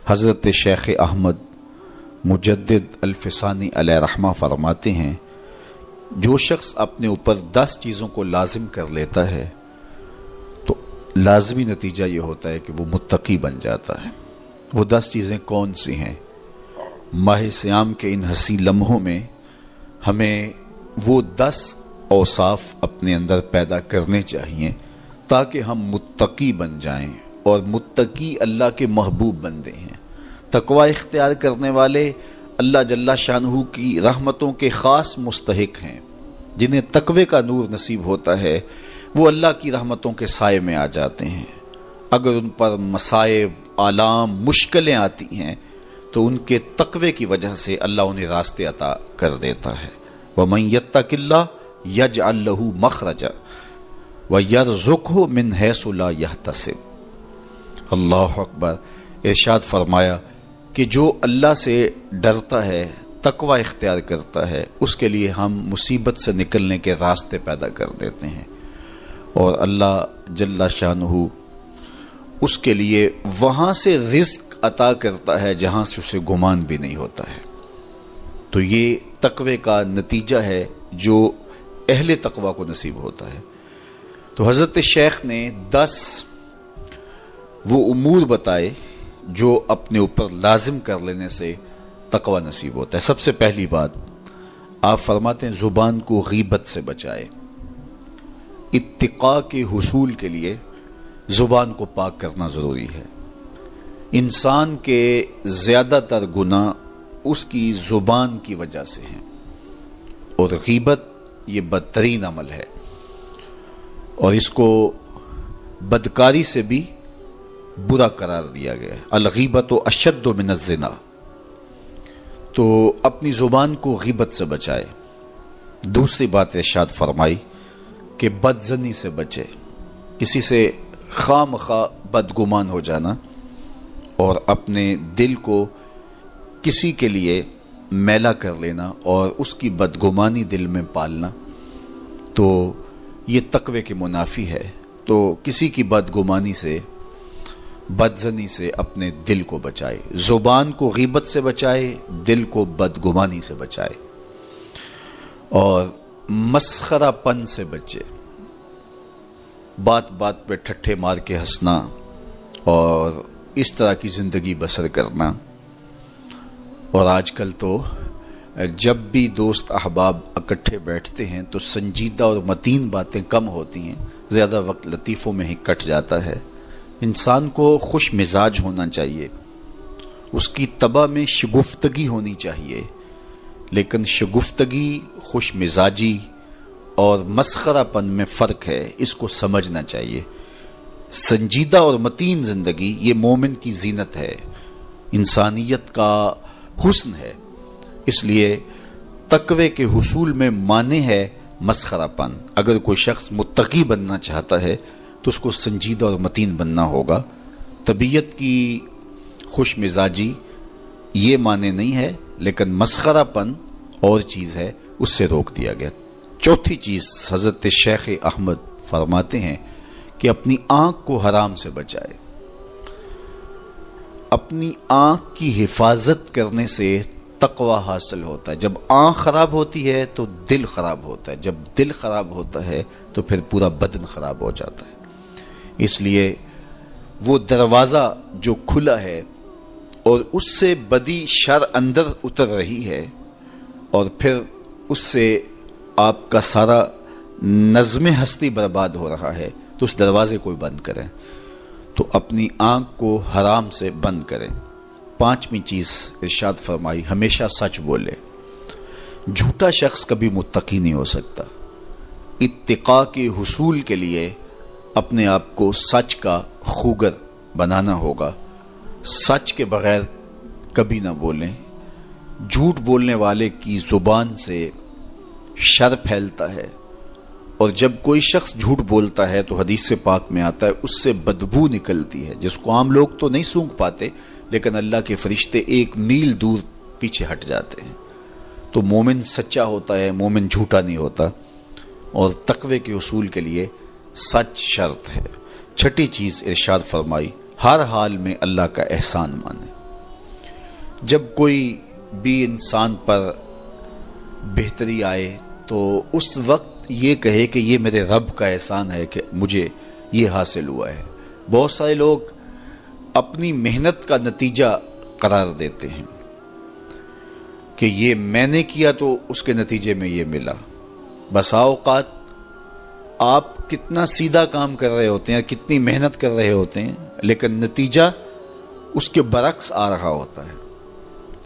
حضرت شیخ احمد مجدد الفسانی علیہ رحمہ فرماتے ہیں، جو شخص اپنے اوپر 10 چیزوں کو لازم کر لیتا ہے تو لازمی نتیجہ یہ ہوتا ہے کہ وہ متقی بن جاتا ہے۔ وہ 10 چیزیں کون سی ہیں؟ ماہ صیام کے ان حسین لمحوں میں ہمیں وہ 10 اوصاف اپنے اندر پیدا کرنے چاہیے تاکہ ہم متقی بن جائیں، اور متقی اللہ کے محبوب بندے ہیں۔ تقوی اختیار کرنے والے اللہ جل شانہ کی رحمتوں کے خاص مستحق ہیں۔ جنہیں تقوی کا نور نصیب ہوتا ہے وہ اللہ کی رحمتوں کے سائے میں آ جاتے ہیں۔ اگر ان پر مصائب، آلام، مشکلیں آتی ہیں تو ان کے تقوی کی وجہ سے اللہ انہیں راستے عطا کر دیتا ہے۔ وَمَن يَتَّقِ اللَّهَ يَجْعَل لَّهُ مَخْرَجًا وَيَرْزُقْهُ مِنْ حَيْثُ لَا يَحْتَسِبُ۔ اللہ اکبر۔ ارشاد فرمایا کہ جو اللہ سے ڈرتا ہے، تقوی اختیار کرتا ہے، اس کے لیے ہم مصیبت سے نکلنے کے راستے پیدا کر دیتے ہیں، اور اللہ جل شانہ اس کے لیے وہاں سے رزق عطا کرتا ہے جہاں سے اسے گمان بھی نہیں ہوتا ہے۔ تو یہ تقوی کا نتیجہ ہے جو اہل تقوی کو نصیب ہوتا ہے۔ تو حضرت شیخ نے 10 وہ امور بتائے جو اپنے اوپر لازم کر لینے سے تقوی نصیب ہوتا ہے۔ سب سے پہلی بات آپ فرماتے ہیں زبان کو غیبت سے بچائے۔ اتقاء کے حصول کے لیے زبان کو پاک کرنا ضروری ہے۔ انسان کے زیادہ تر گناہ اس کی زبان کی وجہ سے ہیں، اور غیبت یہ بدترین عمل ہے، اور اس کو بدکاری سے بھی برا قرار دیا گیا ہے۔ الغیبت اشد من الزنا۔ تو اپنی زبان کو غیبت سے بچائے۔ دوسری بات ارشاد فرمائی کہ بدظنی سے بچے، کسی سے خواہ مخواہ بدگمان ہو جانا اور اپنے دل کو کسی کے لیے میلا کر لینا اور اس کی بدگمانی دل میں پالنا، تو یہ تقوی کے منافی ہے۔ تو کسی کی بدگمانی سے، بدظنی سے اپنے دل کو بچائے، زبان کو غیبت سے بچائے، دل کو بدگمانی سے بچائے، اور مسخرہ پن سے بچے۔ بات بات پہ ٹھٹھے مار کے ہنسنا اور اس طرح کی زندگی بسر کرنا۔ اور آج کل تو جب بھی دوست احباب اکٹھے بیٹھتے ہیں تو سنجیدہ اور متین باتیں کم ہوتی ہیں، زیادہ وقت لطیفوں میں ہی کٹ جاتا ہے۔ انسان کو خوش مزاج ہونا چاہیے، اس کی طبع میں شگفتگی ہونی چاہیے، لیکن شگفتگی، خوش مزاجی اور مسخرہ پن میں فرق ہے، اس کو سمجھنا چاہیے۔ سنجیدہ اور متین زندگی یہ مومن کی زینت ہے، انسانیت کا حسن ہے۔ اس لیے تقوی کے حصول میں مانع ہے مسخرہ پن۔ اگر کوئی شخص متقی بننا چاہتا ہے تو اس کو سنجیدہ اور متین بننا ہوگا۔ طبیعت کی خوش مزاجی یہ معنی نہیں ہے، لیکن مسخرہ پن اور چیز ہے، اس سے روک دیا گیا۔ چوتھی چیز حضرت شیخ احمد فرماتے ہیں کہ اپنی آنکھ کو حرام سے بچائے۔ اپنی آنکھ کی حفاظت کرنے سے تقوی حاصل ہوتا ہے۔ جب آنکھ خراب ہوتی ہے تو دل خراب ہوتا ہے، جب دل خراب ہوتا ہے تو پھر پورا بدن خراب ہو جاتا ہے۔ اس لیے وہ دروازہ جو کھلا ہے اور اس سے بدی شر اندر اتر رہی ہے، اور پھر اس سے آپ کا سارا نظم ہستی برباد ہو رہا ہے، تو اس دروازے کو بند کریں۔ تو اپنی آنکھ کو حرام سے بند کریں۔ پانچویں چیز ارشاد فرمائی، ہمیشہ سچ بولے۔ جھوٹا شخص کبھی متقی نہیں ہو سکتا۔ اتقاء کے حصول کے لیے اپنے آپ کو سچ کا خوگر بنانا ہوگا۔ سچ کے بغیر کبھی نہ بولیں۔ جھوٹ بولنے والے کی زبان سے شر پھیلتا ہے، اور جب کوئی شخص جھوٹ بولتا ہے تو حدیث پاک میں آتا ہے اس سے بدبو نکلتی ہے، جس کو عام لوگ تو نہیں سونگھ پاتے، لیکن اللہ کے فرشتے 1 میل دور پیچھے ہٹ جاتے ہیں۔ تو مومن سچا ہوتا ہے، مومن جھوٹا نہیں ہوتا، اور تقوی کے اصول کے لیے سچ شرط ہے۔ چھٹی چیز ارشاد فرمائی، ہر حال میں اللہ کا احسان مانے۔ جب کوئی بھی انسان پر بہتری آئے تو اس وقت یہ کہے کہ یہ میرے رب کا احسان ہے کہ مجھے یہ حاصل ہوا ہے۔ بہت سارے لوگ اپنی محنت کا نتیجہ قرار دیتے ہیں کہ یہ میں نے کیا تو اس کے نتیجے میں یہ ملا۔ بسا اوقات آپ کتنا سیدھا کام کر رہے ہوتے ہیں، کتنی محنت کر رہے ہوتے ہیں، لیکن نتیجہ اس کے برعکس آ رہا ہوتا ہے۔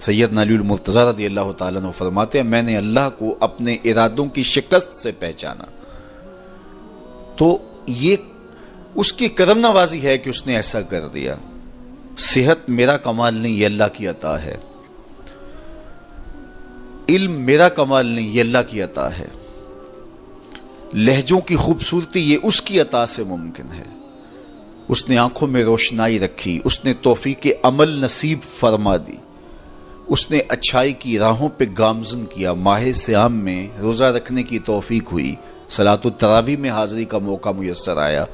سیدنا علی المرتضیٰ رضی اللہ تعالیٰ عنہ فرماتے ہیں میں نے اللہ کو اپنے ارادوں کی شکست سے پہچانا تو یہ اس کی کرم نوازی ہے کہ اس نے ایسا کر دیا۔ صحت میرا کمال نہیں، یہ اللہ کی عطا ہے۔ علم میرا کمال نہیں، یہ اللہ کی عطا ہے۔ لہجوں کی خوبصورتی یہ اس کی عطا سے ممکن ہے۔ اس نے آنکھوں میں روشنائی رکھی، اس نے توفیق عمل نصیب فرما دی، اس نے اچھائی کی راہوں پہ گامزن کیا، ماہ صیام میں روزہ رکھنے کی توفیق ہوئی، صلاۃ التراویح میں حاضری کا موقع میسر آیا،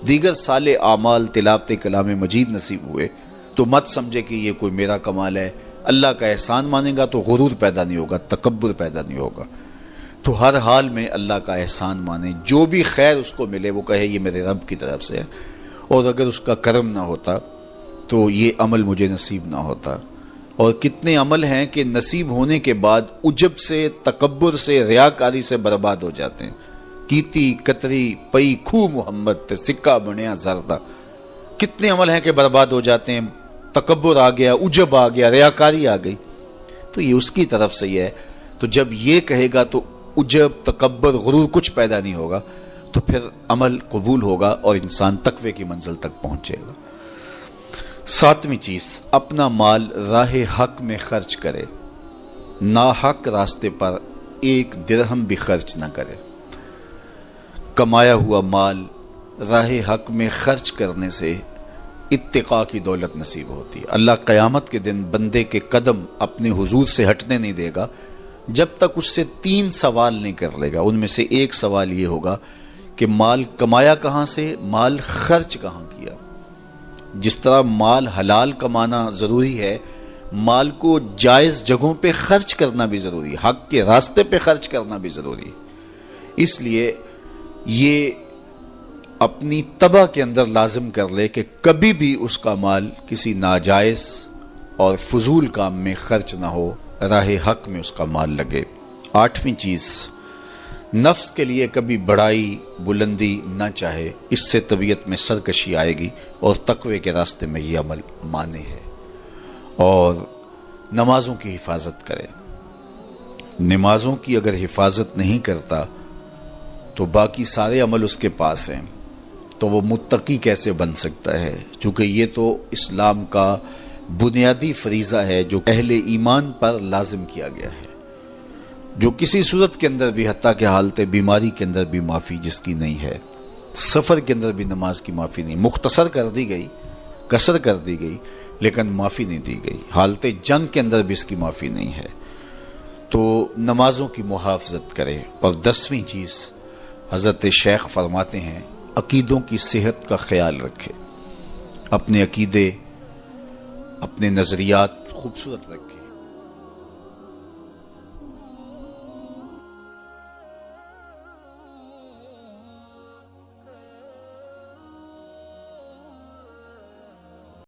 دیگر صالح اعمال تلاوت کلام مجید نصیب ہوئے، تو مت سمجھے کہ یہ کوئی میرا کمال ہے۔ اللہ کا احسان مانے گا تو غرور پیدا نہیں ہوگا، تکبر پیدا نہیں ہوگا۔ تو ہر حال میں اللہ کا احسان مانے، جو بھی خیر اس کو ملے وہ کہے یہ میرے رب کی طرف سے ہے، اور اگر اس کا کرم نہ ہوتا تو یہ عمل مجھے نصیب نہ ہوتا۔ اور کتنے عمل ہیں کہ نصیب ہونے کے بعد عجب سے، تکبر سے، ریاکاری سے برباد ہو جاتے ہیں۔ کیتی کتری پئی کھو محمد تے سکہ بنیا زردہ، کتنے عمل ہیں کہ برباد ہو جاتے ہیں، تکبر آ گیا، عجب آ گیا، ریاکاری آ گئی، تو یہ اس کی طرف سے ہی ہے۔ تو جب یہ کہے گا تو عجب، تکبر، غرور کچھ پیدا نہیں ہوگا، تو پھر عمل قبول ہوگا اور انسان تقوی کی منزل تک پہنچے گا۔ ساتویں چیز، اپنا مال راہ حق میں خرچ کرے، ناحق راستے پر ایک درہم بھی خرچ نہ کرے۔ کمایا ہوا مال راہ حق میں خرچ کرنے سے اتقاء کی دولت نصیب ہوتی ہے۔ اللہ قیامت کے دن بندے کے قدم اپنے حضور سے ہٹنے نہیں دے گا جب تک اس سے 3 سوال نہیں کر لے گا۔ ان میں سے ایک سوال یہ ہوگا کہ مال کمایا کہاں سے، مال خرچ کہاں کیا۔ جس طرح مال حلال کمانا ضروری ہے، مال کو جائز جگہوں پہ خرچ کرنا بھی ضروری ہے، حق کے راستے پہ خرچ کرنا بھی ضروری ہے۔ اس لیے یہ اپنی طبع کے اندر لازم کر لے کہ کبھی بھی اس کا مال کسی ناجائز اور فضول کام میں خرچ نہ ہو، راہ حق میں اس کا مال لگے۔ 8ویں چیز، نفس کے لیے کبھی بڑائی بلندی نہ چاہے، اس سے طبیعت میں سرکشی آئے گی اور تقوی کے راستے میں یہ عمل مانے ہے۔ اور نمازوں کی حفاظت کرے۔ نمازوں کی اگر حفاظت نہیں کرتا تو باقی سارے عمل اس کے پاس ہیں، تو وہ متقی کیسے بن سکتا ہے؟ چونکہ یہ تو اسلام کا بنیادی فریضہ ہے جو اہل ایمان پر لازم کیا گیا ہے، جو کسی صورت کے اندر بھی، حتیٰ کہ حالت بیماری کے اندر بھی معافی جس کی نہیں ہے، سفر کے اندر بھی نماز کی معافی نہیں، مختصر کر دی گئی، قصر کر دی گئی، لیکن معافی نہیں دی گئی، حالت جنگ کے اندر بھی اس کی معافی نہیں ہے۔ تو نمازوں کی محافظت کرے۔ اور 10ویں چیز، حضرت شیخ فرماتے ہیں عقیدوں کی صحت کا خیال رکھے، اپنے عقیدے، اپنے نظریات خوبصورت رکھے۔